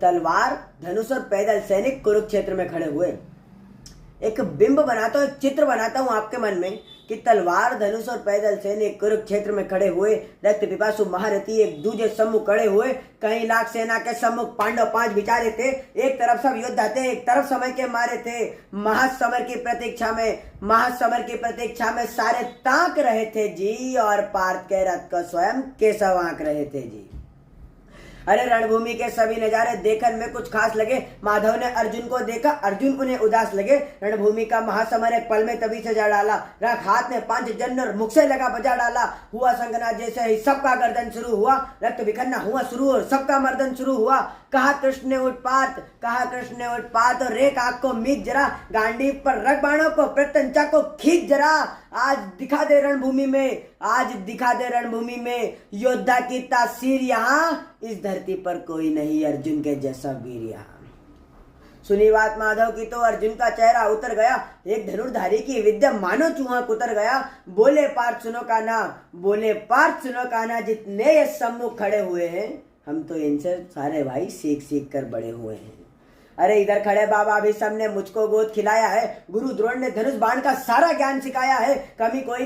तलवार, धनुष और पैदल सैनिक कुरुक्षेत्र में खड़े हुए। एक बिंब बनाता हूँ, एक चित्र बनाता हूँ आपके मन में कि तलवार, धनुष और पैदल सैनिक कुरुक्षेत्र में खड़े हुए, रक्त पिपासु महारथी एक दूजे सम्मुख खड़े हुए। कई लाख सेना के सम्मुख पांडव 5 बिचारे थे। एक तरफ सब योद्धा थे, एक तरफ समय के मारे थे। महासमर की प्रतीक्षा में सारे ताक रहे थे जी, और पार्थ के रथ को स्वयं केशव आंक रहे थे जी। अरे रणभूमि के सभी नजारे देखने में कुछ खास लगे। माधव ने अर्जुन को देखा, अर्जुन उन्हें उदास लगे। रणभूमि का महासमर एक पल में तभी से जा डाला। रख हाथ में 5 जन और मुख से लगा बजा डाला। हुआ संगना जैसे ही सबका गर्दन शुरू हुआ, रक्त बिखरना हुआ शुरू और सबका मर्दन शुरू हुआ। कहा कृष्ण ने उत्पात और रेख आग को मीच जरा, गांडीव पर रख बाणों को, प्रत्यंचा को खींच जरा। आज दिखा दे रणभूमि में योद्धा की तासीर यहाँ, इस धरती पर कोई नहीं अर्जुन के जैसा वीर यहाँ। सुनी बात माधव की तो अर्जुन का चेहरा उतर गया। एक धनुर्धारी की विद्या मानो चूहा कुतर गया। बोले पार्थ सुनो कान्हा, जितने ये सम्मुख खड़े हुए हैं, हम तो इनसे सारे भाई सीख कर बड़े हुए हैं। अरे इधर खड़े बाबा भी सबने मुझको गोद खिलाया है। गुरु द्रोण ने धनुष बाण का सारा ज्ञान सिखाया है। कमी कोई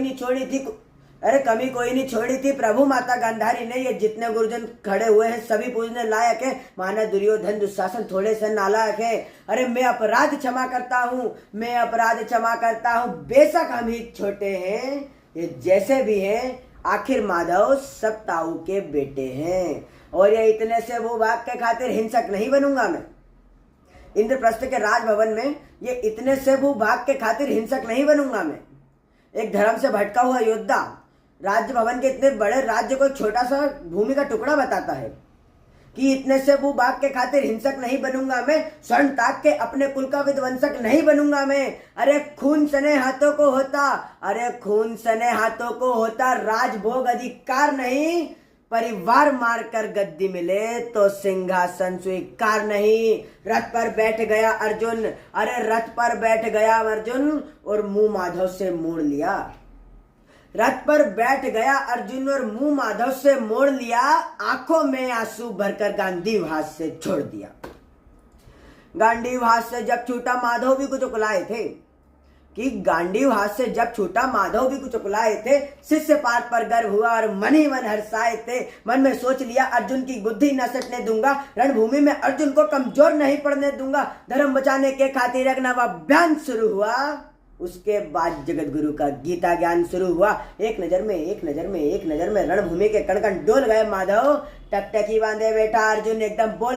नहीं छोड़ी थी प्रभु माता गांधारी ने। ये जितने गुरुजन खड़े हुए हैं सभी पूजने लायक है। माना दुर्योधन दुशासन थोड़े से नालायक है। अरे मैं अपराध क्षमा करता हूँ, बेशक हम ही छोटे हैं, ये जैसे भी हैं, आखिर माधव सब ताऊ के बेटे हैं। और ये इतने से वो भाग के खातिर हिंसक नहीं बनूंगा मैं। इंद्रप्रस्थ के राजभवन में ये इतने से वो भाग के खातिर हिंसक नहीं बनूंगा मैं। एक धर्म से भटका हुआ योद्धा राज्य भवन के इतने बड़े राज्य को छोटा सा भूमि का टुकड़ा बताता है कि इतने से वो भाग के खातिर हिंसक नहीं बनूंगा मैं। स्वर्ण ताक के अपने कुल का विध्वंसक नहीं बनूंगा मैं। अरे खून सने हाथों को होता राजभोग अधिकार नहीं। परिवार मारकर गद्दी मिले तो सिंहासन स्वीकार नहीं। रथ पर बैठ गया अर्जुन और मुंह माधव से मोड़ लिया। आंखों में आंसू भरकर गांडीव हाथ से छोड़ दिया। गांडीव हाथ से जब छूटा माधव भी कुछ उकलाए थे। शिष्य पार्थ पर गर्व हुआ और मन ही मन हर्षाए थे। मन में सोच लिया अर्जुन की बुद्धि न सटने दूंगा। रणभूमि में अर्जुन को कमजोर नहीं पड़ने दूंगा। धर्म बचाने के खातिर एक नवा अभियान शुरू हुआ। उसके बाद जगत गुरु का गीता ज्ञान शुरू हुआ। एक नजर में रणभूमि के कण कण डोल गए माधव। टकटकी बांधे बैठा अर्जुन एकदम बोल